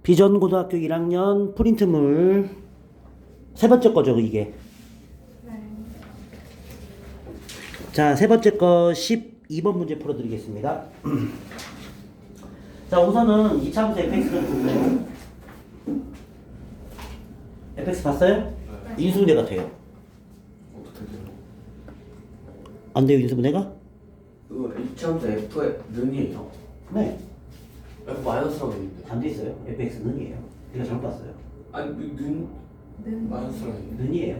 비전고등학교 1학년 프린트물 세 번째 거죠, 이게. 네. 자, 세 번째 거 12번 문제 풀어드리겠습니다. 자, 우선은 이차함수 fx를 볼게요. fx 봤어요? 네. 인수분해 같아요. 어떻게 돼요? 안 돼요, 인수분해가? 이거 이차함수 f의 는이에요? 네. f 마이너스라고 있는데. 안 돼 있어요. fx는 이에요. 제가 잘못 봤어요. 아니 는 마이너스라고 있는데. 는이에요.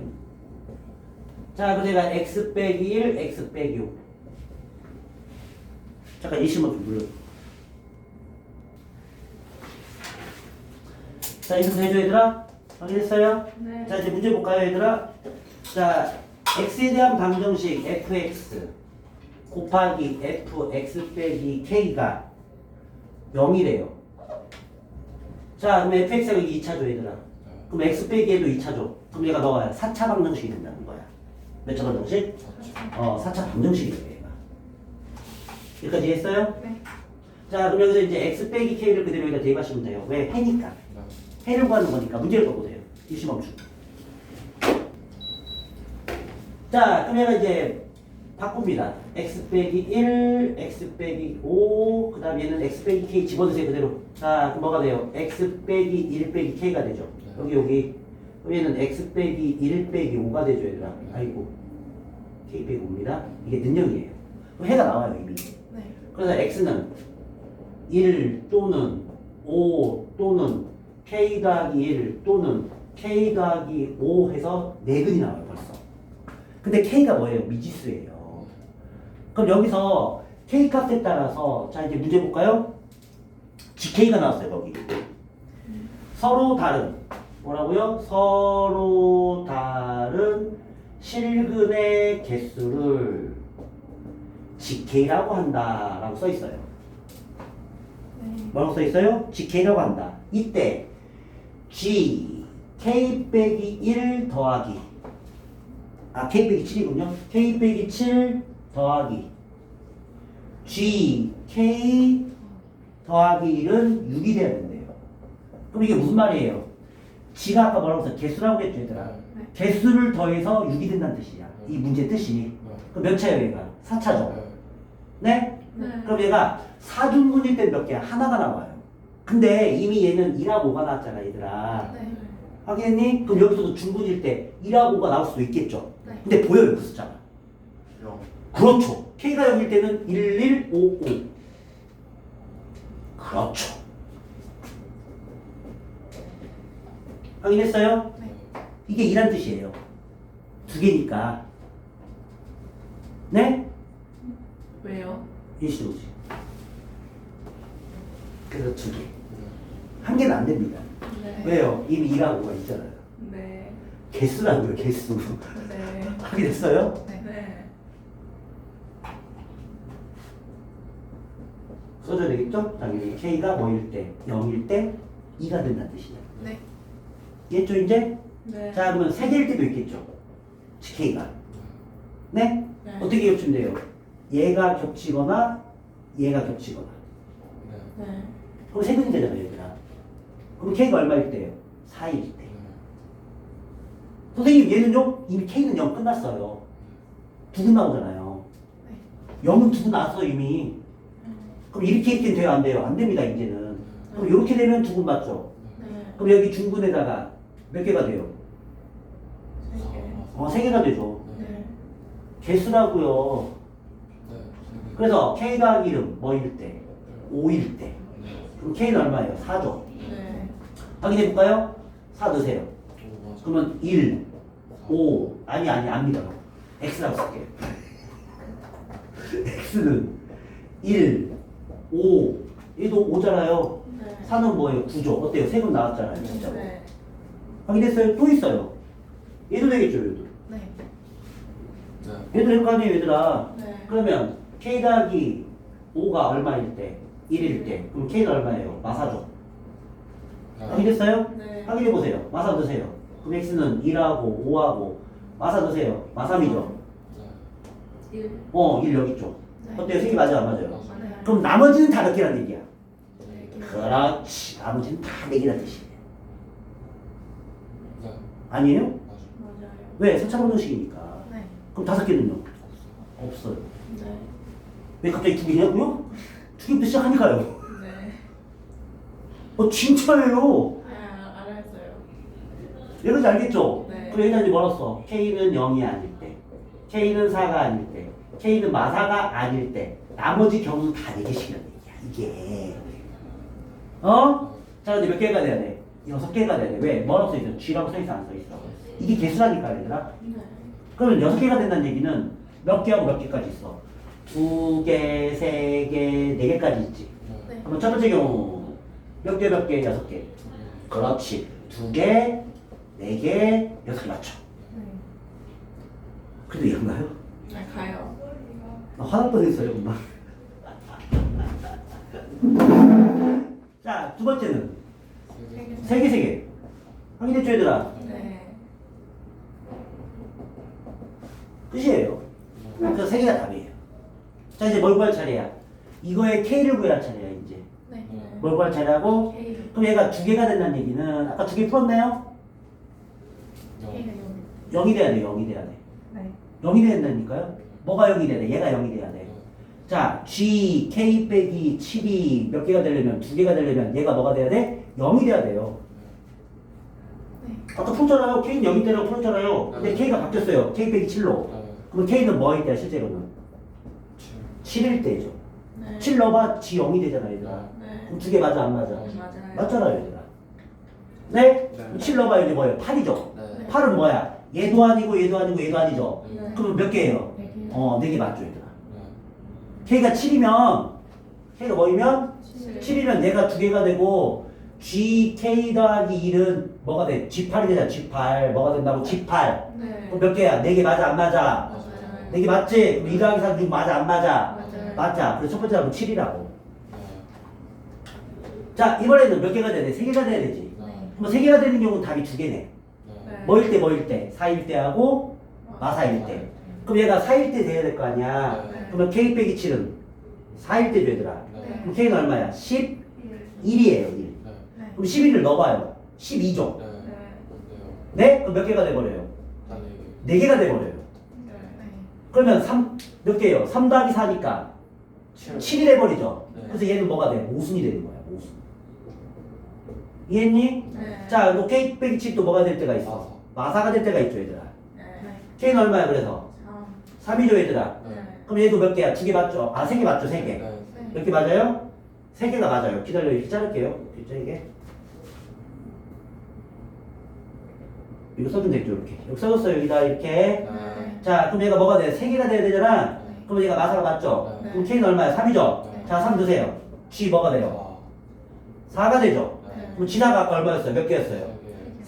자, 그럼 제가 x 빼기 1, x 빼기 5. 잠깐 일시만 좀 눌러. 자, 인수 해줘, 얘들아. 확인했어요? 네. 자, 이제 문제 볼까요, 얘들아? 자, x에 대한 방정식 fx 곱하기 fx 빼기 k가 0이래요. 자, 그럼 fx가 여기 2차죠, 얘들아. 그럼 x 빼기에도 2차죠. 그럼 얘가 너가 4차 방정식이 된다는 거야. 몇 차 방정식? 4차 방정식이래요, 얘가. 여기까지 이해했어요? 네. 자, 그럼 여기서 이제 x 빼기 k를 그대로 여기다 대입하시면 돼요. 왜? 해니까. 해를 구하는 거니까 문제를 써보세요. 일시멈춤. 자, 그럼 얘가 이제 바꿉니다. x 빼기 1, x 빼기 5, 그 다음 얘는 x 빼기 k 집어넣으세요, 그대로. 자, 그럼 뭐가 돼요? x 빼기 1 빼기 k가 되죠. 여기. 그럼 얘는 x 빼기 1 빼기 5가 되죠, 얘들아. 아이고. k 빼기 5입니다. 이게 능력이에요. 그럼 해가 나와요, 이미. 네. 그래서 x는 1 또는 5 또는 k 더하기 1 또는 k 더하기 5 해서 4근이 나와요, 벌써. 근데 k가 뭐예요? 미지수예요. 그럼 여기서 k 값에 따라서 자, 이제 문제 볼까요? gk가 나왔어요, 거기. 서로 다른 뭐라고요? 서로 다른 실근의 개수를 gk라고 한다라고 써 있어요. 네. 뭐라고 써 있어요? gk라고 한다. 이때 g k 빼기 1 더하기 k 빼기 7이군요. k 빼기 7 더하기 g k 더하기 1은 6이 돼야 된대요. 그럼 이게 무슨 말이에요? g가 아까 뭐라고 했어? 개수라고 했죠, 얘들아. 네. 개수를 더해서 6이 된다는 뜻이야. 이 문제 뜻이. 그럼 몇 차예요, 얘가? 4차죠. 네? 네. 그럼 얘가 4중분일 때 몇 개야? 하나가 나와요. 근데 이미 얘는 2하고 5가 나왔잖아, 얘들아. 네. 확인했니? 그럼 여기서도 중분일 때 1하고 5가 나올 수도 있겠죠. 네. 근데 보여요, 그 숫자가. 0. 그렇죠. K가 0일 때는 1155. 그렇죠. 확인했어요? 네. 이게 2란 뜻이에요. 두 개니까. 네? 왜요? 일시도지. 그래서 두 개. 한 개는 안 됩니다. 네. 왜요? 이미 2하고 5가 있잖아요. 네. 개수라고요, 개수. 네. 확인했어요? 네. 네. 써줘야 되겠죠? 당연히 K가 뭐일 때, 0일 때 2가 된다는 뜻이야. 네. 이해했죠, 이제? 네. 자, 그러면 3개일 때도 있겠죠? K가. 네? 네. 어떻게 겹치면 돼요? 얘가 겹치거나 얘가 겹치거나. 네. 네. 그럼 3근이 되잖아요, 얘들아. 그럼 K가 얼마일 때예요? 4일 때. 선생님, 얘는요? 이미 K는 0 끝났어요. 2근 나오잖아요. 네. 0은 2근 나왔어, 이미. 그럼 이렇게 돼요, 안 돼요? 안 됩니다, 이제는. 그럼 이렇게 되면 2근 맞죠? 네. 그럼 여기 중분에다가 몇 개가 돼요? 세 개. 3개가 되죠. 네. 개수라고요. 네. 그래서 K 더하기 1은 뭐일 때? 5일 때. 그럼 K는 얼마예요? 4죠. 네. 확인해 볼까요? 4 넣으세요. 오, 맞아. 그러면 1, 5. 아니, 안 믿어요. X라고 쓸게요. X는 1, 5. 얘도 5잖아요. 네. 4는 뭐예요? 9죠. 어때요? 세금 나왔잖아요. 진짜로. 네. 확인했어요? 또 있어요. 얘도 되겠죠, 얘도. 네. 네. 얘도 될 거 아니에요, 얘들아. 네. 그러면 K 더하기 5가 얼마일 때? 1일 때. 그럼 K는 얼마예요? 마사죠. 확인했어요? 네. 확인해 보세요. 마사 넣으세요. 그럼 X는 1하고 5하고 마사 넣으세요. 마삼이죠. 1. 1 여기 있죠. 네. 어때요? 색이 맞아요? 안 맞아요? 맞아요. 그럼 나머지는 다 몇 개란 얘기야? 네 개. 그렇지. 나머지는 다 4개란 뜻이에요. 네. 아니에요? 맞아. 맞아요. 왜? 3차 방정식이니까. 네. 그럼 5개는요? 없어. 없어요. 네. 왜 갑자기 2개냐고요? 2개부터 시작하니까요. 네. 진짜예요. 알았어요. 이런지 알겠죠? 네. 그럼 여기다 이제 뭐랬어? K는 0이 아닐 때, K는 4가 아닐 때, K는 마사가 아닐 때, 나머지 경우는 다 4개씩이란 얘기야, 이게. 자, 근데 몇 개가 돼야 돼? 6개가 돼야 돼. 왜? 뭐라고 써있어? G라고 써있어, 안 써있어? 이게 개수라니까, 얘들아. 네. 그러면 6개가 된다는 얘기는 몇 개하고 몇 개까지 있어? 2개, 3개, 4개까지 있지. 네. 그러면 첫 번째 경우 몇 개, 6개? 그렇지. 2개, 4개, 6개 맞죠? 네. 그래도 이런가요? 가요. 나 화날 뻔했어요, 엄마. 자, 두 번째는 세 개. 3개. 확인했죠, 얘들아? 네. 끝이에요. 그래서 3개가 답이에요. 자, 이제 뭘 구할 차례야? 이거의 K를 구할 차례야, 이제. 네. 뭘 구할 차례하고? K. 그럼 얘가 2개가 된다는 얘기는 아까 2개 풀었나요? K가 0이 돼야 돼, 0이 돼야 돼. 네. 0이 돼야 된다니까요? 뭐가 0이 돼야 돼? 얘가 0이 돼야 돼. 자, G, K 빼기 7이 몇 개가 되려면, 2개가 되려면 얘가 뭐가 돼야 돼? 0이 돼야 돼요. 네. 아까 풀었잖아요. K는 0이 되라고 풀었잖아요. 근데 K가 바뀌었어요. K 빼기 7로. 그러면 K는 뭐일 때야, 실제로는? 7일 때죠. 네. 7 넣어봐, G 0이 되잖아, 얘들아. 네. 그럼 2개 맞아, 안 맞아? 맞아요. 맞잖아요, 얘들아. 네? 네. 7 넣어봐, 여기 뭐예요? 8이죠? 네. 8은 뭐야? 얘도 아니고, 얘도 아니고, 얘도 아니죠? 네. 그러면 몇 개예요? 네 개. 4개 맞죠, 얘들아. 네. K가 7이면, K가 뭐이면? 칠. 7이면 얘가 2개가 되고, GK 더하기 1은 뭐가 돼? G8이 되잖아, G8. 뭐가 된다고? G8. 네. 그럼 몇 개야? 4개 맞아, 안 맞아? 맞아요. 4개 맞지? 그럼 2 더하기 3, 6 맞아, 안 맞아? 맞아요. 맞아. 그래서 첫 번째 답은 7이라고. 네. 자, 이번에는 몇 개가 돼야 돼? 3개가 돼야 되지. 네. 그럼 3개가 되는 경우는 답이 2개네. 네. 뭐일 때, 뭐일 때? 4일 때하고 마사일 때. 그럼 얘가 4일 때 돼야 될 거 아니야. 네. 그러면 K 빼기 7은 4일 때 되더라. 네. 그럼 K는 얼마야? 11이에요, 1. 네. 그럼 11을 넣어봐요. 12죠. 네. 네? 그럼 몇 개가 돼버려요? 다 4개가 돼버려요. 네. 그러면 3, 몇 개예요? 3 더하기 4니까 7이 돼버리죠. 네. 그래서 얘는 뭐가 돼? 모순이 되는 거야, 모순. 이해했니? 네. 자, 너 K 빼기 7도 뭐가 될 때가 있어? 마사가 될 때가 있죠, 얘들아. 네. K는 얼마야, 그래서? 3이죠, 얘들아. 네. 그럼 얘도 몇 개야? 2개 맞죠? 아, 3개 맞죠, 3개. 네. 몇 개 맞아요? 3개가 맞아요. 기다려, 이렇게 자를게요. 이게. 이거 써주면 되죠, 이렇게. 여기 써줬어요, 여기다, 이렇게. 네. 자, 그럼 얘가 뭐가 돼? 3개가 돼야 되잖아? 네. 그럼 얘가 마사가 맞죠? 네. 그럼 K는 얼마야? 3이죠? 네. 자, 3 드세요. G 뭐가 돼요? 4가 되죠? 네. 그럼 G나가 아까 얼마였어요? 몇 개였어요?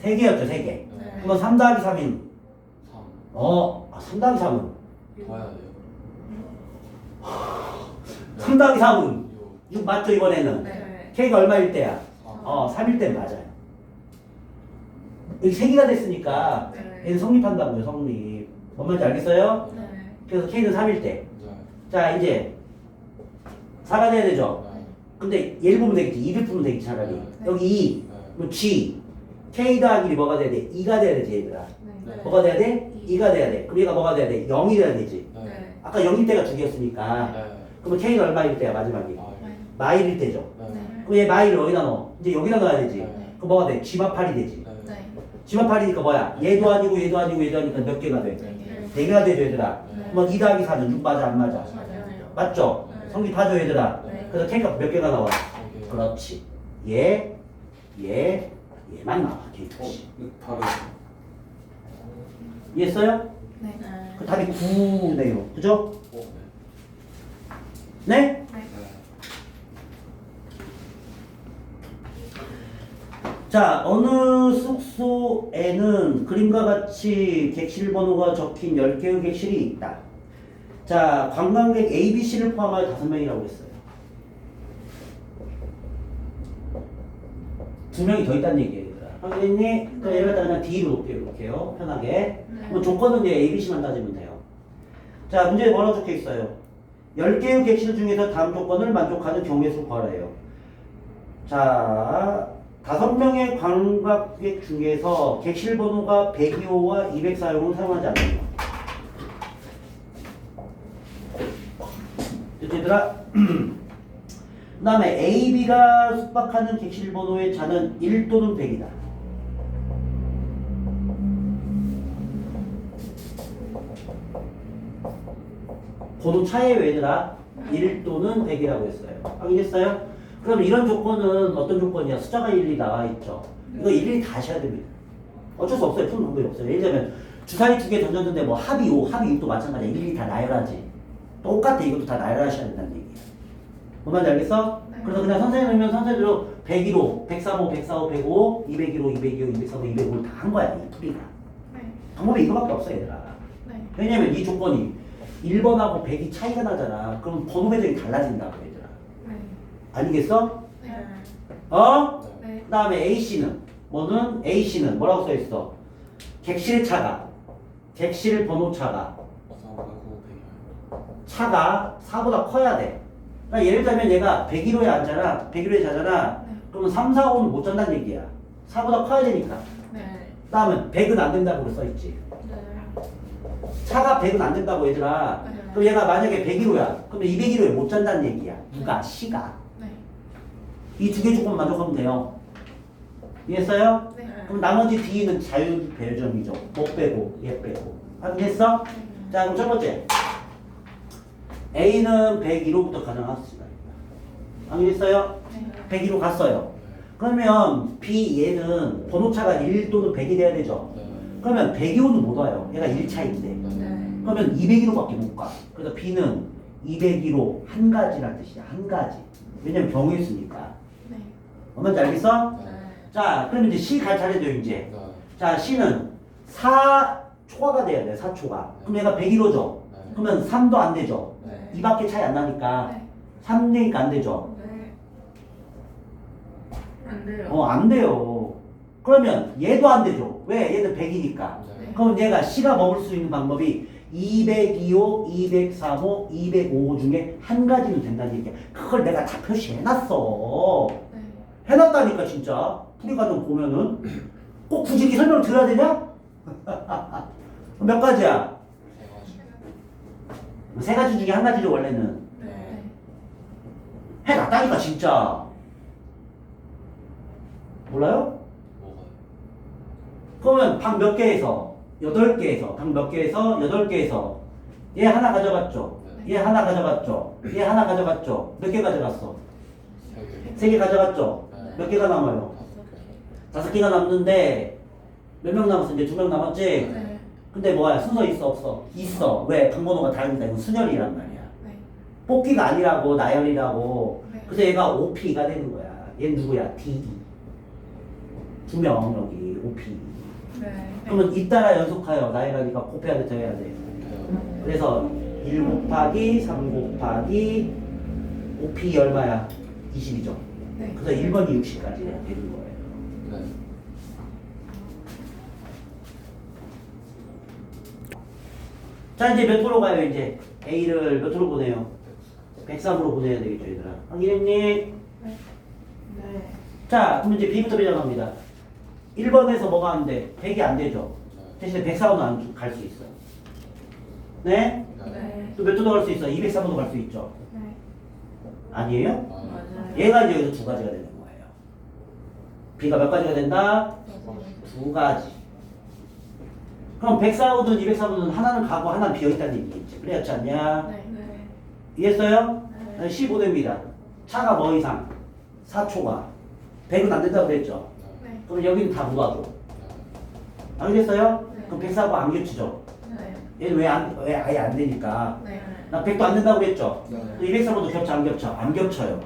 3개였죠, 3개. 네. 그러면 3 더하기 3인 3. 3 더하기 3은? 더 해야 돼요. 3 더하기 3은 6. 6 맞죠, 이번에는? 네. K가 얼마일 때야? 3. 3일 때 맞아요. 여기 3개가 됐으니까 네. 얘는 성립한다고요, 성립. 뭔 말인지 알겠어요? 네. 그래서 K는 3일 때. 네. 자, 이제 4가 돼야 되죠? 네. 근데 얘를 보면 되겠지. 2를 풀면 되겠지, 차라리. 네. 여기 2. 네. 그럼 G. K 더하기 1이 뭐가 돼야 돼? 2가 돼야 되지, 얘들아. 네. 뭐가 돼야 돼? 2가 돼야 돼. 그럼 얘가 뭐가 돼야 돼? 0이 돼야 되지. 네. 네. 아까 0일 때가 2개였으니까. 네. 그러면 K는 얼마일 때야, 마지막에? 아, 마일일 때죠. 네. 그럼 얘 마일을 어디다 넣어? 이제 여기다 넣어야 되지. 네. 그럼 뭐가 돼? G마8이 되지. 네. 네. G마8이니까 뭐야? 얘도 아니고 얘도 아니고 얘도 아니니까 몇 개가 돼? 네. 4개가 되죠, 얘들아. 네. 그러면 2 더하기 4는 6 맞아, 안 맞아? 맞아요. 맞죠? 네. 성립하죠, 얘들아. 네. 그래서 K가 몇 개가 나와? 네. 그렇지. 얘만 나와. K 없이. 바로. 이해했어요? 네. 그 답이 9네요. 그죠? 네. 네? 네. 자, 어느 숙소에는 그림과 같이 객실 번호가 적힌 10개의 객실이 있다. 자, 관광객 A, B, C를 포함하여 5명이라고 했어요. 2명이 더 있다는 얘기예요, 얘들아. 확인했니? 그럼 얘를 갖다 그냥 D로 놓을게요, 이렇게요. 편하게. 그럼 조건은 이제 A, B, C만 따지면 돼요. 자, 문제에 뭐라고 적혀 있어요? 10개의 객실 중에서 다음 조건을 만족하는 경우의 수 구하래요. 자, 5명의 관광객 중에서 객실 번호가 102호와 204호를 사용하지 않는다. 됐지, 얘들아? 그 다음에 A, B가 숙박하는 객실 번호의 차는 1 또는 100이다. 번호 차예요, 얘들아. 1 또는 100이라고 했어요. 확인했어요? 그럼 이런 조건은 어떤 조건이야? 숫자가 일일이 나와 있죠. 이거 일일이 다 하셔야 됩니다. 어쩔 수 없어요. 푸는 방법이 없어요. 예를 들면 주사위 2개 던졌는데 뭐 합이 5, 합이 6도 마찬가지야. 일일이 다 나열하지. 똑같아. 이것도 다 나열하셔야 된다는 얘기야. 뭔 말인지 알겠어? 네. 그래서 그냥 선생님이면 선생님으로 101호, 103호, 104호, 105, 201호, 202호, 203호, 205를 다 한 거야. 이 풀이가. 네. 방법이 이거밖에 없어, 얘들아. 네. 왜냐면 이 조건이 1번하고 100이 차이가 나잖아. 그럼 번호 배정이 달라진다고, 얘들아. 네. 아니겠어? 네. 어? 네. 그 다음에 A씨는 A씨는 뭐라고 써있어? 객실 차가 객실 번호 차가 차가 4보다 커야 돼. 그러니까 예를 들면 얘가 101호에 앉잖아. 101호에 자잖아. 네. 그러면 3, 4, 5는 못 잔다는 얘기야. 4보다 커야 되니까. 네. 그 다음에 100은 안 된다고 써있지. 네. 차가 100은 안 된다고 얘들아. 네. 그럼 얘가 만약에 101호야. 그러면 201호에 못 잔다는 얘기야. 누가? C가. 네. 이 두 개 조건 만족하면 돼요. 이해했어요? 네. 그럼 나머지 D는 자유 배정이죠. 못 빼고 얘 빼고. 확인했어? 자, 그럼 첫 번째 A는 101호부터 가정합시다. 확인했어요? 네. 101호 갔어요. 그러면 B 얘는 번호차가 1 또는 100이 돼야 되죠. 그러면 102호는 못 와요. 얘가 1차인데. 네. 그러면 201호밖에 못 가. 그래서 B는 201호 한 가지란 뜻이야. 한 가지. 왜냐면 병이 있으니까. 네. 뭔지 알겠어? 네. 자, 그럼 이제 C 갈 차례죠, 이제. 자, C는 4초가 돼야 돼, 4초가. 그럼 얘가 101호죠. 그러면 3도 안 되죠. 네. 2밖에 차이 안 나니까 네. 3내니까 안 되죠. 네. 안 돼요. 안 돼요. 그러면 얘도 안 되죠. 왜? 얘는 100이니까. 그럼 얘가 C가 먹을 수 있는 방법이 202호, 203호, 205호 중에 한 가지는 된다는 얘기야. 그걸 내가 다 표시해놨어. 네. 해놨다니까 진짜. 풀이과정 보면은 꼭 굳이 이렇게 설명을 드려야 되냐? 몇 가지야? 세 가지 중에 한 가지죠 원래는. 네. 해놨다니까 진짜. 몰라요? 그러면 방 몇 개에서 8개에서 방 몇 개에서 8개에서 얘 하나 가져갔죠. 얘 하나 가져갔죠. 얘 하나 가져갔죠. 몇 개 가져갔어? 3개 가져갔죠. 몇 개가 남아요? 5개가 남는데 몇 명 남았어? 이제 2명 남았지? 네. 근데 뭐야? 순서 있어 없어? 있어. 왜? 방번호가 다르니까 이건 순열이란 말이야. 네. 뽑기가 아니라고 나열이라고. 네. 그래서 얘가 OP가 되는 거야. 얘는 누구야? D. 2명 여기 OP. 네. 그러면 잇따라 연속하여 나열하니까 곱해야 돼, 더해야 돼. 그래서 1 곱하기 3 곱하기 OP 얼마야? 20이죠. 네. 그래서 1번이 60까지 되는 거예요. 자, 이제 몇 호로 가요, 이제? A를 몇 호로 보내요? 103으로 보내야 되겠죠, 얘들아. 확인했니? 네. 네. 자, 그럼 이제 B부터 배정합니다. 1번에서 뭐가 안 돼? 100이 안 되죠. 대신에 104호는 갈 수 있어. 네? 네. 또 몇 호도 갈 수 있어? 203호도 갈 수 있죠. 네. 아니에요? 맞아요. 얘가 이제 여기서 두 가지가 되는 거예요. B가 몇 가지가 된다? 두 가지. 그럼 104호든 203호든 하나는 가고 하나는 비어있다는 얘기겠지. 그렇지 않냐? 네. 네. 이해했어요? 네. 15도입니다. 차가 뭐 이상? 4초가. 100은 안 된다고 그랬죠. 네. 그럼 여기는 다 묻어줘. 알겠어요? 네. 그럼 104호 안 겹치죠. 네. 얘는 왜 아예 안 되니까. 네. 나 100도 안 된다고 그랬죠. 네. 203호도 겹쳐 안 겹쳐? 안 겹쳐요.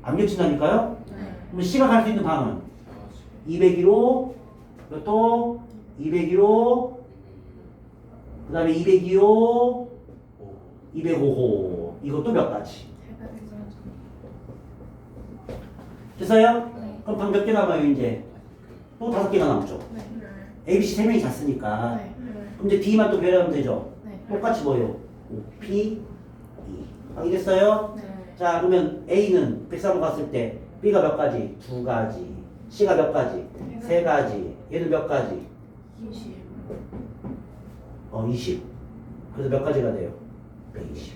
안 겹친다니까요? 네. 그럼 C가 갈 수 있는 방은 201호, 몇 호? 201호, 그 다음에 202호, 205호. 이것도 몇 가지. 제가 되죠. 됐어요? 네. 그럼 방 몇 개 남아요, 이제? 또 5개가 남죠. 네. A, B, C 3명이 잤으니까. 네. 그럼 이제 D만 또 배려하면 되죠. 네. 똑같이 뭐예요? O, P, E. 확인됐어요? 네. 자, 그러면 A는 103호 갔을 때 B가 몇 가지? 두 가지. C가 몇 가지? 세 가지. 얘는 몇 가지? 20. 20. 그래서 몇 가지가 돼요? 120.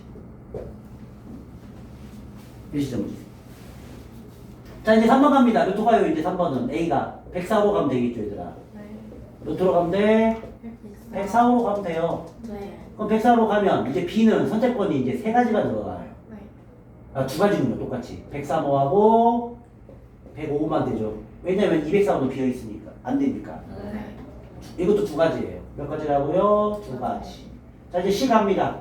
일시정지. 자, 이제 3번 갑니다. 몇 호 가요? 이제 3번은 A가 104로 가면 되겠죠, 얘들아. 네. 몇 호로 가면 돼? 104호로 가면 돼요. 네. 그럼 104호로 가면 이제 B는 선택권이 이제 세 가지가 들어가요. 네. 아, 두 가지군요, 똑같이. 103호하고 105호만 되죠. 왜냐면 204호는 비어 있으니까. 안 되니까. 네. 이것도 두 가지예요. 몇 가지라고요? 두 가지. 자, 이제 C 갑니다.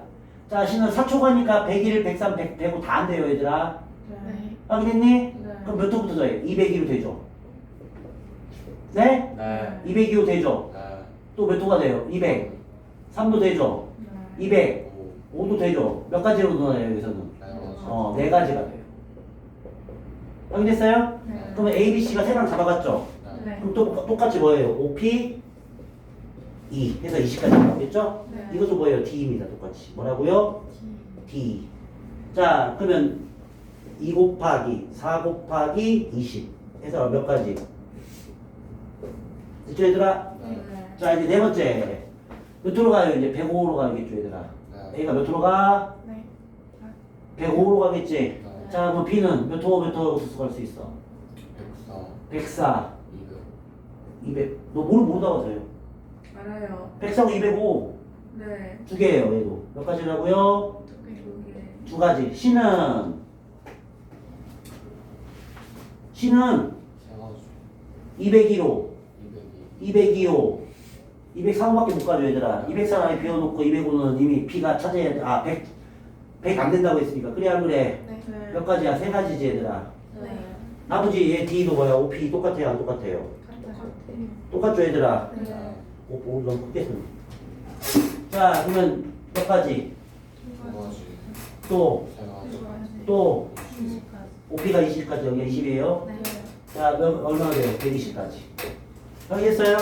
자, C는 4초가니까 101, 103, 100, 105 다 안 돼요, 얘들아. 네. 확인했니? 네. 그럼 몇 호부터 더해? 202로 되죠? 네? 네. 202호 되죠? 네. 또 몇 호가 돼요? 200. 3도 되죠? 네. 200. 오. 5도 되죠? 몇 가지로 넣어요, 여기서는? 네. 4가지가 돼요. 확인됐어요? 네. 그러면 A, B, C가 3랑 잡아갔죠? 네. 그럼 또 똑같이 뭐예요? OP 2 해서 20까지 나오겠죠? 네. 이것도 뭐예요? D입니다. 똑같이. 뭐라고요? D. 자, 그러면 2 곱하기 4 곱하기 20 해서 몇 가지? 됐죠, 얘들아? 네. 자, 이제 네 번째. 몇 호로 가요? 이제 105호로 가겠죠, 얘들아? A가 몇 호로 가? 네. 105호로 가겠지? 네. 자, 그럼 B는 몇 호, 몇 호로 갈 수 있어? 104. 104, 200. 너 뭘 모르다가 돼요? 알아요. 104고 205. 네. 두 개예요, 얘도. 몇 가지라고요? 두 개. 두 가지. C는 세가지. 201호, 202. 202호, 203호밖에 못 가죠, 얘들아. 204 안에 비워놓고 205는 이미 B가 차지해야 돼. 아, 100 안 된다고 했으니까. 그래, 안 그래? 네. 몇 가지야? 세 가지지, 얘들아. 네. 나머지 얘 D도 뭐야? OP 똑같아요, 안 똑같아요? 같아요. 똑같죠, 얘들아? 네. 오, 너무 크게 쓰네. 자, 그러면 몇 가지? 세가지. 또, 세가지. 또, 20까지. OP가 20까지, 여기가 20이에요? 네. 자, 얼마나 돼요? 120까지. 알겠어요?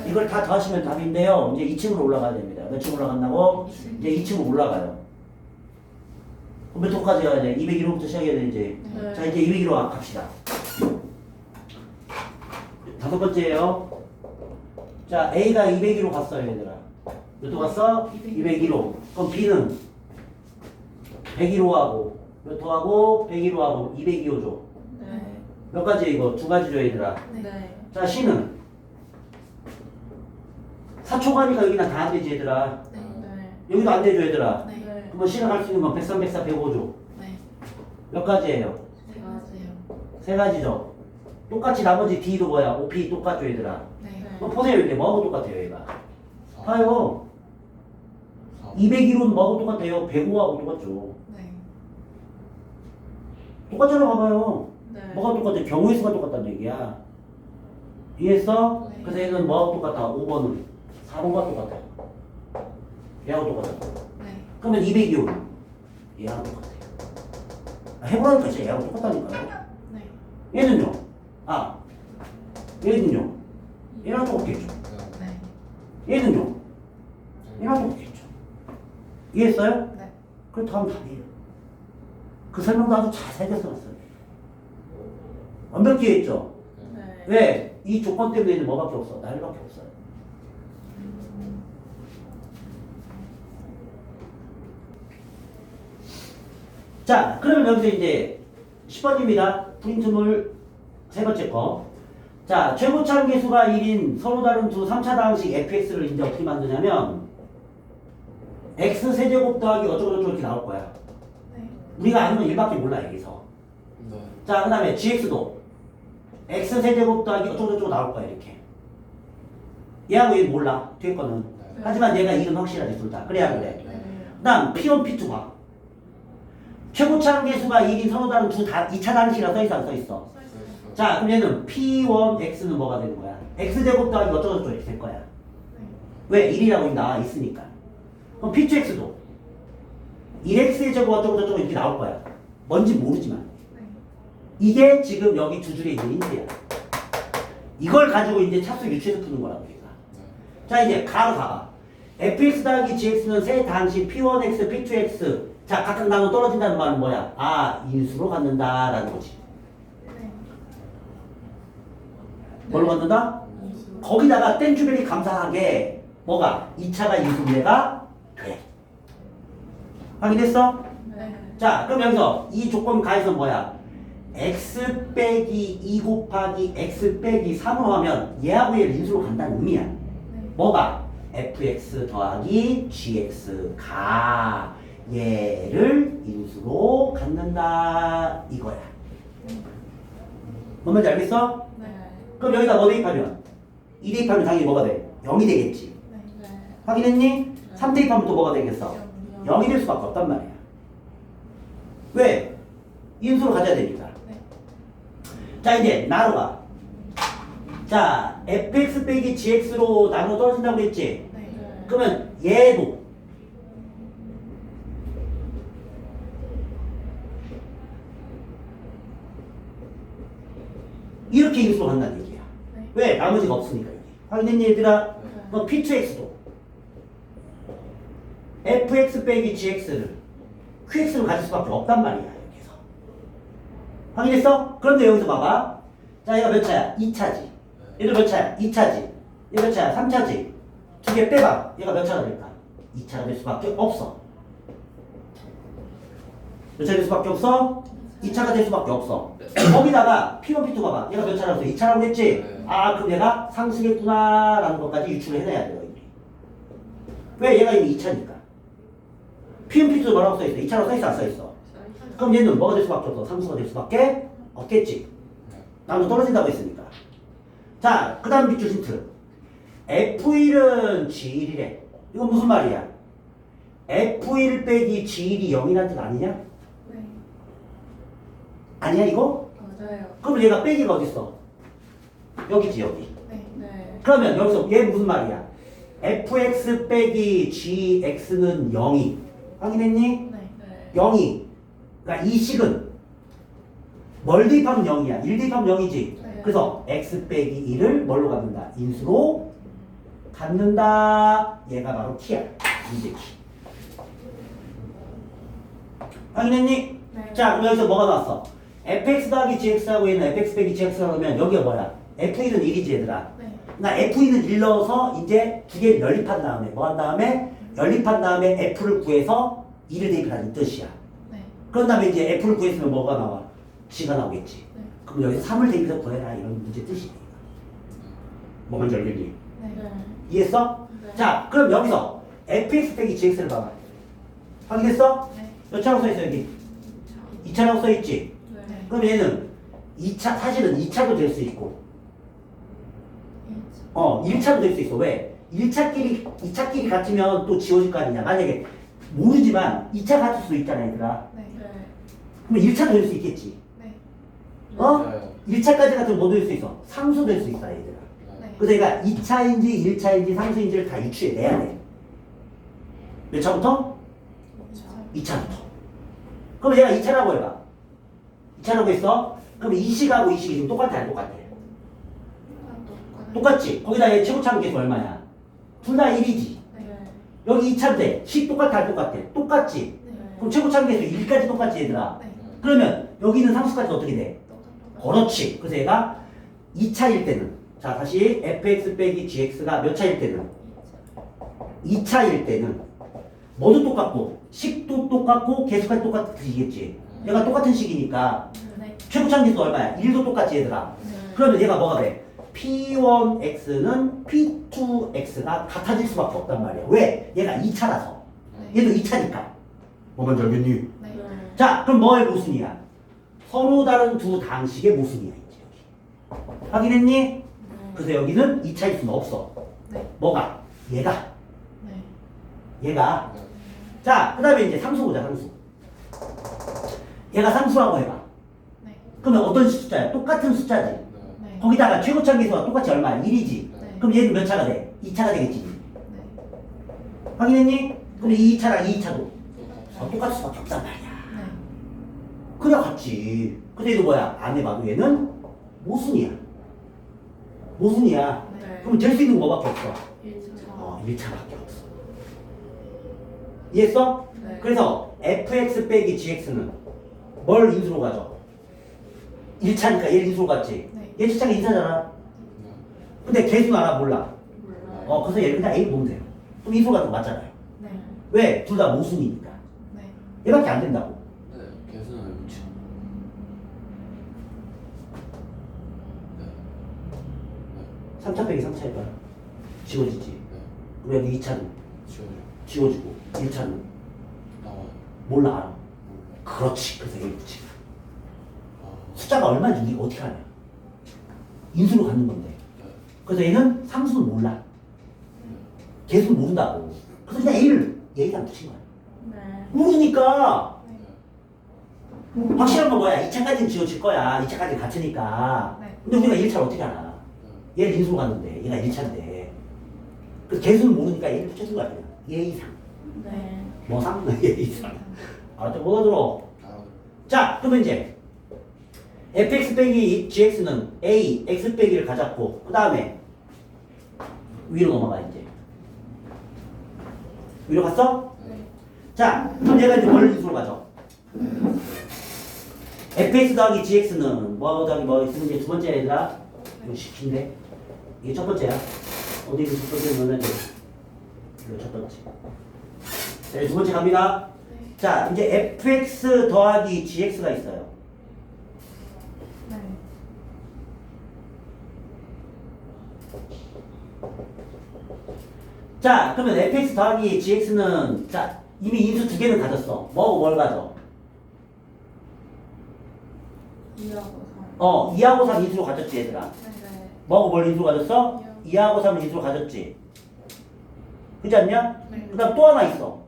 이걸 다 더하시면 답인데요. 이제 2층으로 올라가야 됩니다. 몇 층 올라간다고? 이제 2층으로 올라가요. 그럼 몇 호까지 가야 돼? 201호부터 시작해야 돼, 이제. 네. 자, 이제 201호 갑시다. 다섯 번째예요. 자, A가 201호 갔어요, 얘들아. 몇 호 갔어? 201호. 그럼 B는 101호하고 몇 호하고 101호하고 202호죠. 네. 몇 가지 이거? 두 가지죠, 얘들아. 네. 자, C는 4초 가니까 여기는 다 안 되지, 얘들아. 네. 여기도 안 되죠, 얘들아. 네. 그러면 C가 갈 수 있는 건 103, 104, 105죠. 네. 몇 가지예요? 세 가지요. 세 가지죠. 똑같이 나머지 D도 뭐야? OP 똑같죠, 얘들아. 네. 그럼 보세요, 이제 뭐하고 똑같아요, 얘가. 봐요. 4. 201호는 뭐하고 똑같아요? 105하고 똑같죠. 네. 똑같잖아, 봐봐요. 네. 뭐가 똑같아? 경우의 수가 똑같다는 얘기야. 이해했어? 네. 그래서 얘는 뭐하고 똑같아? 5번은 4번과 똑같아. 얘하고 똑같아. 네. 그러면 202호는 얘하고 똑같아요. 해보라니까 진짜 얘하고 똑같다니까요. 네. 얘는요? 아, 얘는요? 얘랑 똑같겠죠. 네. 얘는요? 얘랑 똑같겠죠. 이해했어요? 네. 그럼 다음 답이에요. 그 설명도 아주 자세하게 써놨어요. 완벽히 했죠? 네. 왜? 이 조건 때문에 이제 뭐밖에 없어? 날밖에 없어요. 자, 그러면 여기서 이제 10번입니다. 프린트물 세 번째 거. 자, 최고참 계수가 1인 서로 다른 두 3차 방식 fx를 이제 어떻게 만드냐면 x 세제곱 더하기 어쩌고저쩌고 이렇게 나올 거야. 네. 우리가 아는 건 1밖에 몰라, 여기서. 네. 자, 그 다음에 gx도 x 세제곱 더하기 어쩌고저쩌고 나올 거야, 이렇게. 얘하고 얘는 몰라, 뒤에 거는. 네. 하지만 얘가 1은 확실하지, 둘 다. 그래야 그래. 네. 그 다음 P1, P2 봐. 최고참 계수가 1인 서로 다른 두 2차 단식이라 써있어, 안 써있어? 자, 그럼 얘는 P1X는 뭐가 되는 거야? X제곱 더하기 어쩌고저쩌고 이렇게 될 거야. 왜? 1이라고 나와 있으니까. 그럼 P2X도 1X의 제곱 어쩌고저쩌고 이렇게 나올 거야. 뭔지 모르지만. 이게 지금 여기 두 줄에 있는 인수야. 이걸 가지고 이제 차수 유추해서 푸는 거라고, 우리가. 자, 이제 가로 가봐. fx 더하기 gx는 세 단식 p1x, p2x. 자, 각각 나눠 떨어진다는 말은 뭐야? 아, 인수로 갖는다라는 거지. 뭘로 갖는다? 거기다가 땡큐벨이 감사하게 뭐가 2차가 인수분해가 돼. 확인했어? 네. 자, 그럼 여기서 이 조건 가에서 뭐야? x 빼기 2 곱하기 x 빼기 3으로 하면 얘하고 얘를 인수로 간다는 의미야. 네. 뭐가? fx 더하기 gx가 얘를 인수로 갖는다 이거야. 뭔 말인지 알겠어? 네. 그럼 여기다 뭐 대입하면? 2 대입하면 당연히 뭐가 돼? 0이 되겠지. 네. 확인했니? 3 대입하면 또 뭐가 되겠어? 0이 될 수밖에 없단 말이야. 왜? 인수로 가져야 되니까. 네. 자, 이제 나로가. 자, fx 빼기 gx로 나눠 떨어진다고 했지? 네. 그러면 얘도 이렇게 인수로 간다는 얘기야. 네. 왜? 나머지가 없으니까 여기. 확인했니 얘들아? 그럼 p2x도 fx 빼기 gx를 qx로 가질 수밖에 없단 말이야 여기서. 확인했어? 그런데 여기서 봐봐. 자, 얘가 몇 차야? 2차지. 얘도 몇 차야? 2차지. 얘 몇 차야? 3차지. 두 개 빼봐. 얘가 몇 차가 될까? 2차가 될 수밖에 없어. 몇 차 될 수밖에 없어? 2차가 될 수밖에 없어. 거기다가 P1, P2 봐봐. 얘가 몇 차라고 했어? 2차라고 했지? 네. 아, 그럼 얘가 상수겠구나 라는 것까지 유추를 해내야 돼요. 이게. 왜? 얘가 이미 2차니까. P1, P2도 뭐라고 써있어? 2차라고 써있어? 안 써있어? 그럼 얘는 뭐가 될 수밖에 없어? 상수가 될 수밖에 없겠지. 나도 떨어진다고 했으니까. 자, 그 다음 밑줄 힌트. F1은 G1이래. 이건 무슨 말이야? F1 빼기 G1이 0이라는 뜻 아니냐? 네. 아니야 이거? 맞아요. 그럼 얘가 빼기가 어딨어? 여기지 여기. 네. 네. 그러면 여기서 얘 무슨 말이야? fx 빼기 gx는 0이 확인했니? 네. 0이 그러니까 이 식은 뭘 대입하면 0이야? 1 대입하면 0이지? 네. 그래서 x 빼기 1을 뭘로 갖는다? 인수로 갖는다. 얘가 바로 t야. 이제 t. 확인했니? 네. 자, 그럼 여기서 뭐가 나왔어? fx 더하기 gx하고 있는 fx 빼기 gx라고 하면 여기가 뭐야? f1은 1이지 얘들아. 네. 나 f2는 1 넣어서 이제 두 개를 연립한 다음에 뭐 한 다음에 연립한 다음에 f를 구해서 2를 대입하라는 뜻이야. 네. 그런 다음에 이제 f를 구했으면 뭐가 나와? g가 나오겠지. 네. 그럼 여기서 3을 대입해서 구해라 이런 문제 뜻이야. 뭐 뭔지 알겠니? 네. 이해했어? 네. 자, 그럼 여기서 fx 빼기 gx를 봐봐. 확인했어? 네. 몇 차라고 써있어 여기? 2차라고 써있지? 네. 그럼 얘는 2차, 사실은 2차도 될 수 있고 1차도 될 수 있어. 왜? 1차끼리 2차끼리 같으면 또 지워질 거 아니냐. 만약에 모르지만 2차 같을 수도 있잖아 얘들아. 네. 그럼 1차도 될 수 있겠지. 네. 어? 1차까지 같으면 뭐 될 수 있어? 상수 될 수 있어 얘들아. 네. 그래서 얘가 2차인지 1차인지 상수인지를 다 유추해내야 돼. 몇 차부터? 2차부터. 그럼 얘가 2차라고 해봐. 2차라고 했어? 그럼 이 식하고 이 식이 지금 똑같아 안 똑같아? 똑같지? 거기다 얘 최고차는 계수 얼마야? 둘 다 1이지. 네. 여기 2차인데 식 똑같아 안 똑같아? 똑같지? 네. 그럼 최고차는 계수 1까지 똑같지 얘들아? 네. 그러면 여기 있는 상수까지 어떻게 돼? 똑같. 그렇지. 그래서 얘가 2차일 때는 자 다시 fx 빼기 gx가 몇 차일 때는? 2차일 때는 뭐도 똑같고 식도 똑같고 계수까지 똑같으시겠지. 얘가 똑같은 식이니까 네. 최고차는 계수 얼마야? 1도 똑같지 얘들아. 네. 그러면 얘가 뭐가 돼? P1x는 P2x가 같아질 수밖에 없단 말이야. 왜? 얘가 2차라서. 얘도 2차니까. 뭐 먼저 알겠니? 네. 자, 그럼 뭐의 모순이야? 서로 다른 두 당식의 모순이야. 이제 여기. 확인했니? 그래서 여기는 2차일 수는 없어. 네. 뭐가? 얘가. 네. 얘가. 자, 그 다음에 이제 상수 보자, 상수. 얘가 상수라고 해봐. 네. 그러면 어떤 숫자야? 똑같은 숫자지. 네. 거기다가 최고차 계수가 똑같이 얼마야? 1이지. 네. 그럼 얘는 몇 차가 돼? 2차가 되겠지. 네. 확인했니? 그럼 2차랑 2차도 똑같을 수밖에 없단 말이야. 네. 그래 같지. 근데 얘도 뭐야? 안 해봐도 얘는 모순이야. 모순이야. 네. 그럼 될 수 있는 거 뭐밖에 없어? 1차. 1차밖에 없어. 이해했어? 네. 그래서 fx 빼기 gx는 뭘 인수로 가져? 1차니까 얘를 인수로 갔지. 네. 얘 주차가 인사잖아. 근데 개수는 알아? 몰라? 몰라요. 그래서 얘를 그냥 A 보면 돼요. 그럼 인수가 더 맞잖아요. 네. 왜? 둘 다 모순이니까. 네. 얘밖에 안 된다고. 네. 개수는 음치. 네. 3차 빼기 3차니까 지워지지. 네. 그럼 여기 2차는 지워져. 지워지고 1차는 나와요. 몰라 알아. 몰라. 그렇지. 그래서 A 붙이. 아. 숫자가 얼마인지 우리가 어떻게 하냐. 인수로 갖는 건데. 네. 그래서 얘는 상수는 몰라. 개수는 모른다고. 그래서 그냥 A를 얘랑 붙인 거야. 네. 모르니까. 네. 확실한 건 뭐야? 2차까지는 지워질 거야. 2차까지는 같으니까. 네. 근데 우리가 1차를 어떻게 알아? 얘를 인수로 갔는데 얘가 1차인데. 그래서 개수는 모르니까 얘를 붙여준 거야. 그냥. 얘 이상. 네. 뭐 상? 얘 이상. 알았죠? 뭐가 들어? 알아. 자, 그러면 이제 fx 빼기 gx는 a, x 빼기를 가졌고 그 다음에 위로 넘어가 이제. 위로 갔어? 네. 자, 그럼 얘가 이제 뭘 인수로 가져? fx 더하기 gx는 뭐 더하기 뭐 있으면 이제 두 번째 얘들아 이거 시킨데 이게 첫 번째야. 어디 첫 번째는 이제 이거 첫 번째. 자, 이제 두 번째 갑니다. 네. 자, 이제 fx 더하기 gx가 있어요. 네. 자, 그러면 fx 더하기 gx는 자 이미 인수 두 개는 가졌어. 뭐하고 뭘 가져? 2하고 3. 2하고 3 인수로 가졌지 얘들아. 네. 뭐하고 뭘 인수로 가졌어? 2하고 3 인수로 가졌지. 그렇지 않냐? 네. 그 다음 또 하나 있어.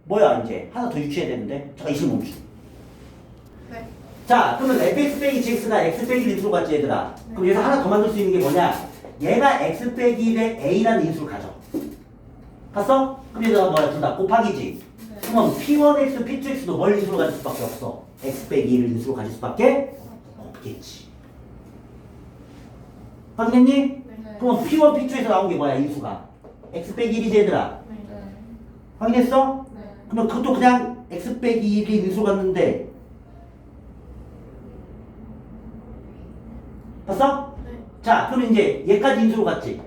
뭐야 이제 하나 더 유추해야 되는데 잠깐 이실 멈추. 네. 자, 그러면 fx 빼기 gx가 x 빼기 인수로 갔지 얘들아. 그럼 여기서 하나 더 만들 수 있는 게 뭐냐? 얘가 x 빼기 1에 a라는 인수를 가져. 봤어? 그럼 얘들아 뭐야 둘 다 곱하기지. 네. 그러면 p1x, p2x도 뭘 인수로 가질 수밖에 없어. x 빼기 1을 인수로 가질 수밖에 없겠지. 확인했니? 네. 그럼 p1, p2에서 나온 게 뭐야 인수가? x 빼기 1이지 얘들아. 네. 확인했어? 네. 그러면 그것도 그냥 x 빼기 1이 인수로 갔는데 봤어? 네. 자, 그럼 이제 얘까지 인수로 갔지.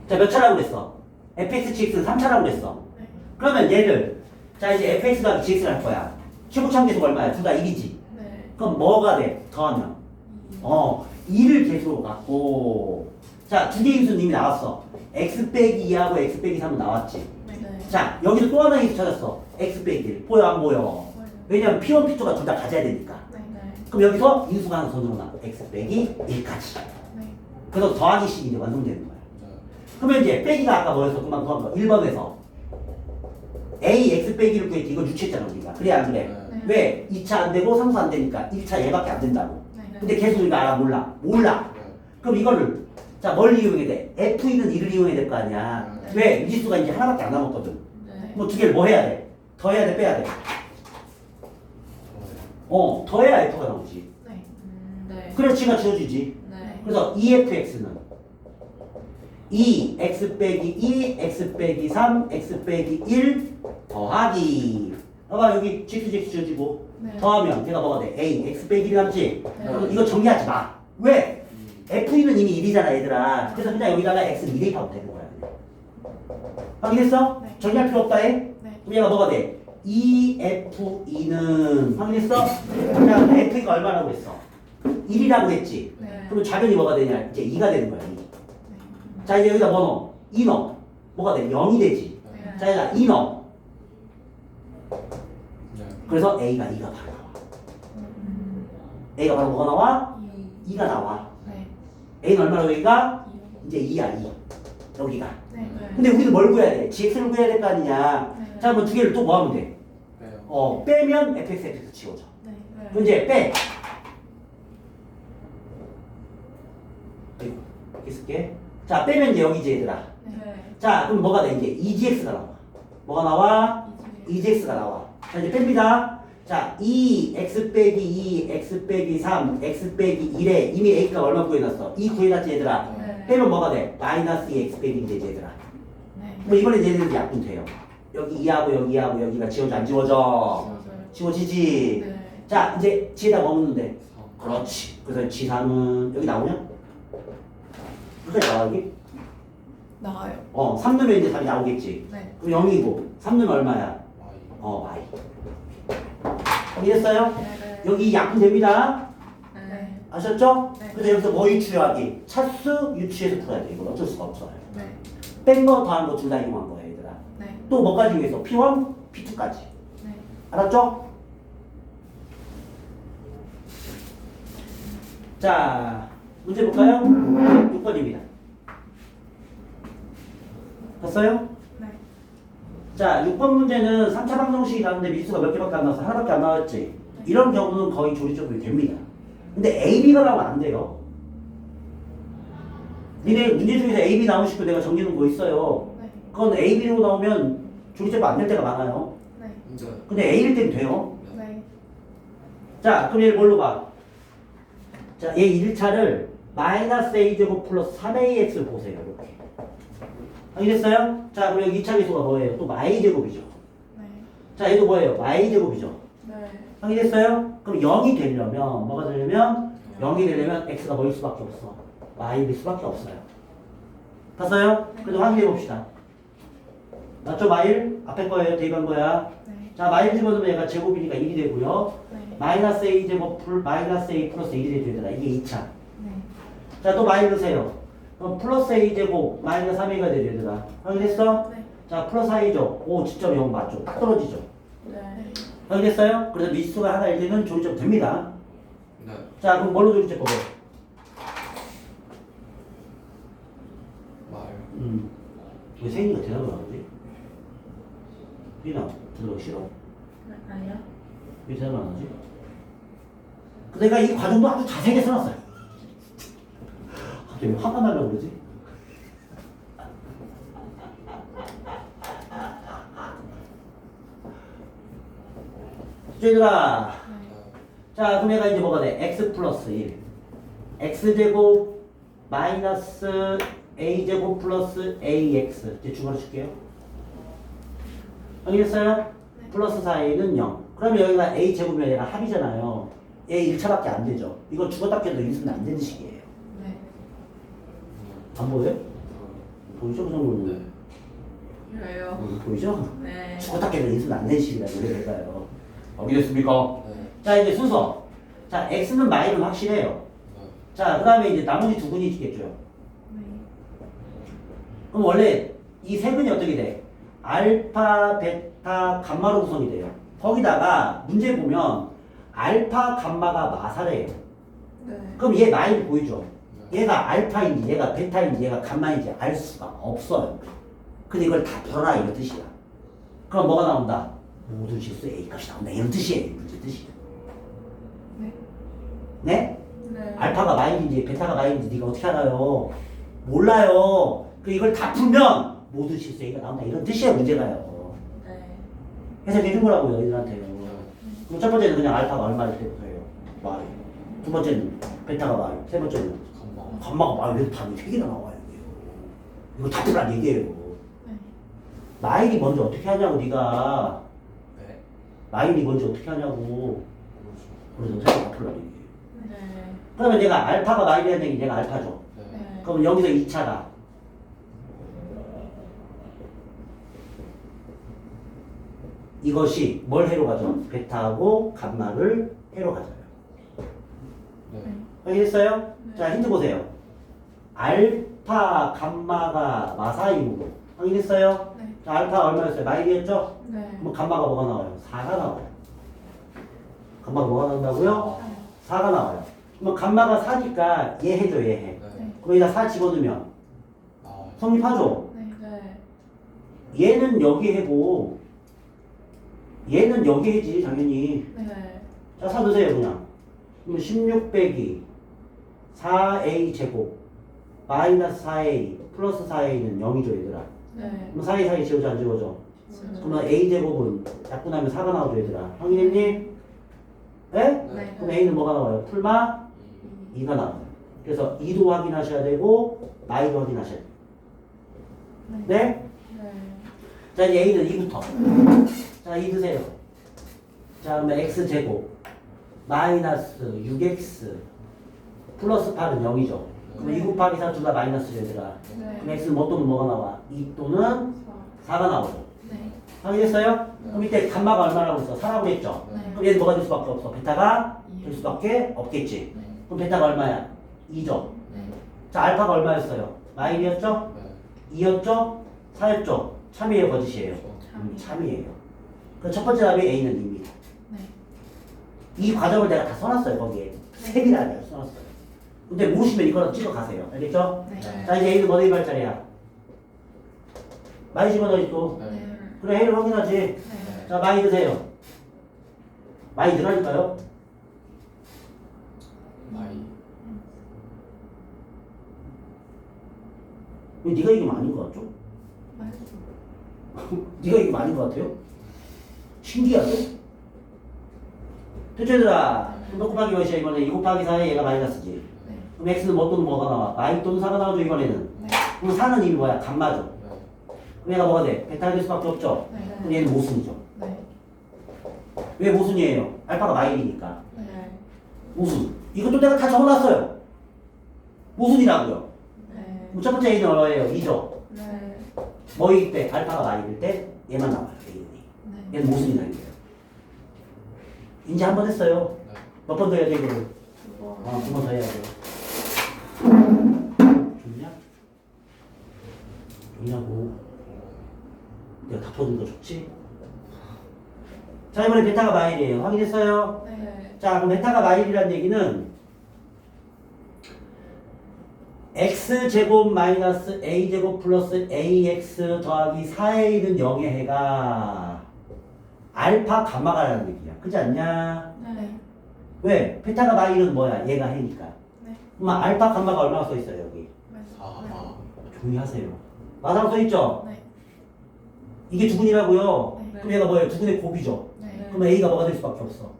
자, 몇 차라고 그랬어? fx, gx는 3차라고 그랬어. 네. 그러면 얘를 자 이제 fx가 gx를 할 거야. 최고차원 계수가 얼마야? 둘 다 1이지. 네. 그럼 뭐가 돼? 더하면 2를 계수로 갖고 자 두 개 인수는 이미 나왔어. x 빼기 2하고 x 빼기 3은 나왔지. 네. 자 여기서 또 하나 인수 찾았어. x 빼기 1 보여 안 보여? 왜냐면 p1, p2가 둘 다 가져야 되니까. 네. 그럼 여기서 인수가 하나 더 늘어나. x 빼기 1까지. 네. 그래서 더하기 식이 이제 완성되는 거야. 네. 그러면 이제 빼기가 아까 뭐였어? 금방 구한 거 1번에서 a x 빼기를 구했지. 이거 유추했잖아 우리가. 그래 안 그래? 네. 왜? 2차 안 되고 3수 안 되니까 1차 얘밖에 안 된다고. 네. 근데 계속 우리가 알아? 몰라? 몰라. 네. 그럼 이거를 자 뭘 이용해야 돼? F는 1을 이용해야 될 거 아니야. 네. 왜? 미지수가 이제 하나밖에 안 남았거든. 네. 뭐 두 개를 뭐 해야 돼? 더해야 돼? 빼야 돼? 더해야 F가 나오지. 네. 네. 그래 G가 지워지지. 네. 그래서 EFX는 2 x 빼기 2 x 빼기 3 x 빼기 1 더하기 봐봐 여기 GX 지워지고 네. 더하면 얘가 뭐가 돼? A x 빼기 1 남지? 네. 그럼 이거 정리하지 마. 왜? F는 이미 1이잖아 얘들아. 그래서 그냥 여기다가 X는 2 대입하면 되는 거야 그냥. 확인했어? 네. 정리할 필요 없다 해? 네. 그럼 얘가 뭐가 돼? EF2는 확인했어? 그냥 F가 얼마라고 했어? 1이라고 했지? 네. 그러면 좌변이 뭐가 되냐? 이제 2가 되는 거야 2. 자 이제 여기다 뭐 넣어? 2 넣어. 뭐가 돼? 0이 되지. 네. 자 여기다 2 넣어. 네. 그래서 A가 2가 바로 나와. 음. A가 바로 뭐가 나와? 이. 2가 나와. 네. A는 얼마라고 여기가? 이. 이제 2야 2. 여기가. 네. 근데 우리는 뭘 구해야 돼? GX를 구해야 될 거 아니냐. 네. 자 그럼 두 개를 또 뭐 하면 돼? 빼요. 빼면 fx, fx 지워져. 네. 그럼 이제 빼. 이렇게 쓸게. 자 빼면 이제 여기지 얘들아. 네. 자 그럼 뭐가 돼? 이제 2gx가 나와. 뭐가 나와? 2gx가 나와. 자 이제 뺍니다. 자 2x 빼기 2 x 빼기 3 x 빼기 1에 이미 a가 얼마 구해놨어? 2 구해놨지 얘들아. 네. 빼면 뭐가 돼? 마이너스 2x 빼기 1 되지 얘들아. 네. 뭐 이번에 얘네들 약분 돼요. 여기 2하고 여기하고 여기가 지워져 안 지워져? 지워져요. 지워지지. 네. 자 이제 지에다 뭐 묻는데? 4. 그렇지. 그래서 지사는 여기 나오냐? 끝까지 나와 여기? 나와요. 3 넣으면 이제 답이 나오겠지. 네. 그럼 0이고 3 넣으면 얼마야? Y. y. 이해했어요? 네. 여기 약분 됩니다. 네. 아셨죠? 네. 그래서 여기서 뭐 유추하기? 차수 유추해서 풀어야 돼. 이건 어쩔 수가 없어요. 네. 뺀 거 더한 거 둘 다 이용한 거예요, 얘들아. 네. 또 뭐까지 위해서? P1, P2까지. 네. 알았죠? 자, 문제 볼까요? 6번입니다. 됐어요? 네. 자, 6번 문제는 3차 방정식이 나왔는데 미수가 몇 개밖에 안 나와서 하나밖에 안 나왔지. 이런 경우는 거의 조리적으로 됩니다. 근데 A, B가 나오면 안 돼요. 니네 문제 중에서 A, B 나오고 싶고 내가 정리는 거 있어요. 네. 그건 A, B로 나오면 조리제법 안 될 때가 많아요. 네. 문제. 근데 A일 때는 돼요. 네. 자, 그럼 얘를 뭘로 봐? 자, 얘 1차를 마이너스 A제곱 플러스 3AX를 보세요. 이렇게. 알겠어요? 자, 그럼 여기 2차 계수가 뭐예요? 또 마이제곱이죠. 네. 자, 얘도 뭐예요? 마이제곱이죠. 네. 확인했어요? 그럼 0이 되려면 뭐가 되려면 0이 되려면 x가 뭐일 수밖에 없어. y일 수밖에 없어요. 봤어요? 그래도 확인해 봅시다. 맞죠? 마일? 앞에 거예요? 대입한 거야. 네. 자, 마일 집어넣으면 얘가 제곱이니까 1이 되고요. 네. 마이너스 a 제곱 마이너스 a 플러스 1이 되더라. 이게 2차. 네. 자, 또 마일 넣으세요. 그럼 플러스 a 제곱 마이너스 3a가 되더라. 확인했어? 네. 자, 플러스 i죠. 5.0 맞죠? 딱 떨어지죠. 네. 확인했어요? 그래서 미수가 하나일 때는 조리제법 됩니다. 네. 자, 그럼 뭘로 조리제법을? 말. 왜 세인이가 대답을 안 하지? 리나, 들어가기 싫어? 아니요. 왜 대답을 안 하지? 내가 이 과정도 아주 자세하게 써놨어요. 갑자기 왜 화가 나려고 그러지? 얘들아, 자, 그럼 얘가 이제 뭐가 돼? x 플러스 1 x제곱 마이너스 a제곱 플러스 ax 이제 중괄호 줄게요. 알겠어요? 네. 플러스 4a는 0. 그러면 여기가 a제곱이면 얘가 합이잖아요. 얘 1차밖에 안 되죠. 이거 죽었다 깨도 인수는 안 되는 식이에요. 네. 안 보여요? 보이죠? 그 정도는? 네. 그래요. 보이죠? 네. 죽었다 깨도 인수는 안 되는 식이라고 그래요. 알겠습니까? 네. 자, 이제 순서. 자, x는 마이는 확실해요. 네. 자, 그 다음에 이제 나머지 두 근이 있겠죠. 네. 그럼 원래 이 세 근이 어떻게 돼? 알파, 베타, 감마로 구성이 돼요. 거기다가 문제 보면 알파, 감마가 마사래요. 네. 그럼 얘 마이를 보이죠? 네. 얘가 알파인지 얘가 베타인지 얘가 감마인지 알 수가 없어요. 근데 이걸 다 풀어라 이런 뜻이야. 그럼 뭐가 나온다? 모든 실수 A 값이 나온다 이런 뜻이에요. 문제 뜻이. 네. 네? 네. 알파가 마이인지 베타가 마이인지 네가 어떻게 알아요? 몰라요. 그 이걸 다 풀면 모든 실수 A가 나온다 이런 뜻이에요. 문제가요. 네. 해석해 준 거라고요. 너희들한테요. 그럼 첫 번째는 그냥 알파가 얼마일 때부터예요? 마이. 두 번째는 베타가 마이. 세 번째는 감마. 감마가 마이. 그래서 답이 3개나 나와요. 이거 다 풀란 얘기예요. 네. 마일이 먼저 어떻게 하냐고 네가. 네. 마일이 먼저 어떻게 하냐고. 그래서 다 풀란 얘기예요. 네. 그러면 얘가 알파가 마일이라는 얘기 얘가 알파죠. 네. 네. 그럼 여기서 2차가 이것이 뭘 해로 가죠? 베타하고 감마를 해로 가져요. 네. 알겠어요? 네. 자, 힌트 보세요. 알파, 감마가 마사이므로. 확인했어요? 네. 자, 알파 얼마였어요? 마일이었죠? 네. 그럼 감마가 뭐가 나와요? 4가 나와요. 감마가 뭐가 나온다고요? 4가 나와요. 그럼 감마가 4니까 얘 해줘, 얘 해. 네. 그럼 여기다 4 집어넣으면 나와요. 성립하죠? 네. 네. 얘는 여기 해고 얘는 여기 해지 당연히. 네. 자, 4 넣으세요 그냥. 그럼 16 빼기 4a 제곱 마이너스 4a 플러스 4a는 0이죠 얘들아. 네. 그럼 4a 사이 지워져 안 지워져? 그러면 a 제곱은 약분하면 4가 나오죠 얘들아. 확인했니? 네? 네. 그럼 a는 뭐가 나와요? 풀마 2가 나와요. 그래서 2도 확인하셔야 되고 마이도 확인하셔야 돼요. 네? 네. 자, 이제 a는 2부터. 자, 2 드세요. 자, 그러면 x제곱 마이너스 6x 플러스 8은 0이죠. 그럼 2 곱하기 4 둘 다 마이너스죠 얘들아. 그럼 네. x는 뭐 또는 뭐가 나와? 2 또는 4가 나오죠. 네. 확인했어요? 그럼 이때 감마가 얼마라고 했어? 4라고 했죠? 네. 그럼 얘는 뭐가 될 수밖에 없어? 베타가 될 수밖에 없겠지. 그럼 베타가 얼마야? 2죠. 네. 자, 알파가 얼마였어요? 마일이었죠? 네. 2였죠? 4였죠? 참이에요, 거짓이에요? 참이에요. 그 첫 번째 답이 A는 2입니다. 네. 이 과정을 내가 다 써놨어요, 거기에. 색이라 내가 써놨어요. 근데 모르시면 이거랑 찍어 가세요. 알겠죠? 네. 자, 이제 A는 뭐 대입할 자리야? 많이 집어넣어야지 또. 네. 네. 그래, A를 확인하지. 네. 자, 많이 드세요. 많이 들어갈까요? 마이. 왜 네가 이기면 아닌 것 같죠? 맛있어. 네가 이기면 아닌 것 같아요? 신기하죠? 대체들아, 너 곱하기 몇이야 이번에? 2 곱하기 4에 얘가 마이너스지. 네. 그럼 x는 뭐 또는 뭐가 나와? 마이 또는 4가 나오죠 이번에는. 네. 그럼 4는 이미 뭐야? 감마죠. 네. 그럼 얘가 뭐가 돼? 베타가 될 수밖에 없죠. 그럼 네. 얘는 모순이죠. 네. 왜 모순이에요? 알파가 마일이니까. 네. 모순. 이것도 내가 다 적어놨어요. 모순이라고요. 네. 그럼 첫 번째 A는 얼마예요? 2죠. 네. 뭐일 때? 알파가 마일일 때 얘만 나와요. A는. 네. 얘는 모순이라는 거예요. 인지 한 번 했어요. 네. 몇 번 더 해야 돼 이거를? 두 번. 2번 더 해야 돼. 좋냐? 좋냐고. 내가 다 퍼준 거 좋지? 자, 이번에 베타가 마일이에요. 확인했어요? 네. 자, 그럼 베타가 마일이라는 얘기는 x제곱 마이너스 a제곱 플러스 ax 더하기 4a는 0의 해가 알파 감마가라는 얘기야. 그렇지 않냐? 네. 왜? 베타가 마일은 뭐야? 얘가 해니까. 네. 그럼 알파 감마가 얼마나 써 있어요 여기? 맛있어. 조용히 하세요. 마상 써 있죠? 네. 이게 두근이라고요. 네. 그럼 얘가 뭐예요? 두근의 곱이죠. 네. 그럼 a가 뭐가 될 수밖에 없어.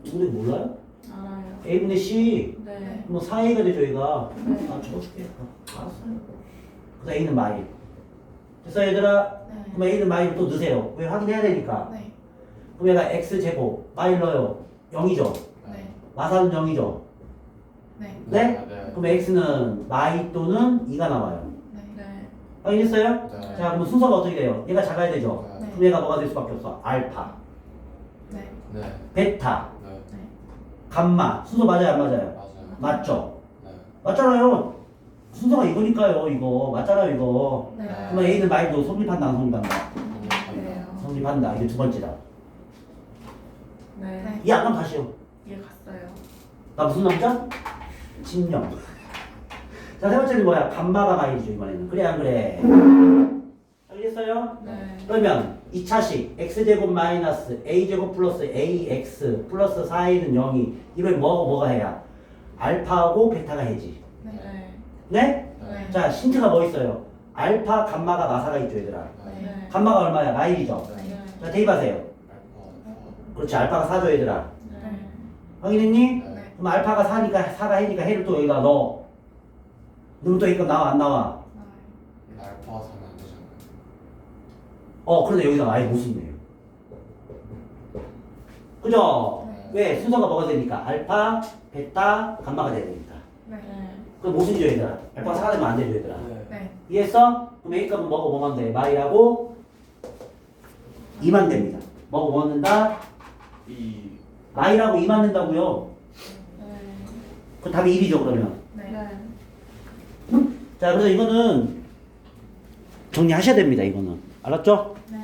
두근의 몰라요? 알아요. a분의 c. 네. 뭐 4a가 되죠 얘가. 네. 아 적어줄게. 알았어요. 그래서 a는 마일. 됐어 얘들아? 네. 그럼 a는 마일 또 넣으세요. 왜? 확인해야 되니까. 네. 그럼 얘가 x제곱 마일 넣어요. 0이죠. 네. 마사는 0이죠. 네. 네? 네. 그럼 x는 마이 또는 2가 나와요. 네. 네. 확인했어요? 네. 자 그럼 순서가 어떻게 돼요? 얘가 작아야 되죠. 네. 그럼 얘가 뭐가 될 수밖에 없어? 알파, 네. 네. 베타, 네. 네. 감마. 순서 맞아요 안 맞아요? 맞아요. 맞죠? 네. 맞잖아요. 순서가 이거니까요 이거. 맞잖아요 이거. 네. 그러면 a는 마이도 성립한다 안 성립한다? 그래요. 성립한다. 이게 두 번째다. 네. 이 안감 다시요. 이해 갔어요. 나 무슨 남자? 진영. 자 세 번째는 뭐야? 감마가 마이죠 이번에는. 그래 안 그래? 알겠어요? 네. 그러면 2차식 x제곱 마이너스 a제곱 플러스 ax 플러스 4a는 0이 이걸 뭐가 해야? 알파하고 베타가 해지. 네. 네? 네. 자 힌트가 뭐 있어요? 알파 감마가 마사가 있죠 얘들아. 네. 감마가 얼마야? 마일이죠. 네. 자 대입하세요. 알파. 그렇지 알파가 4죠 얘들아. 네. 확인했니? 네. 그럼 알파가 4니까 4가 해니까 해를 또 여기다 넣어. 넣으면 또 이거 나와 안 나와? 알파 사면 안 되잖아요. 그런데 여기다 아예 모순이에요. 그죠? 네. 왜? 순서가 뭐가 되니까? 알파, 베타, 감마가 돼야 되니까. 네. 그럼 모순이죠 얘들아. 알파가 4가 되면 안 되죠 얘들아. 네. 네. 이해했어? 그럼 A 값은 뭐가 돼? 마이하고 2만 됩니다. 뭐가 넣는다? 이. 마이라고 2만 된다고요. 네. 그 답이 1이죠 그러면. 네. 자 그래서 이거는 정리하셔야 됩니다 이거는. 알았죠? 네.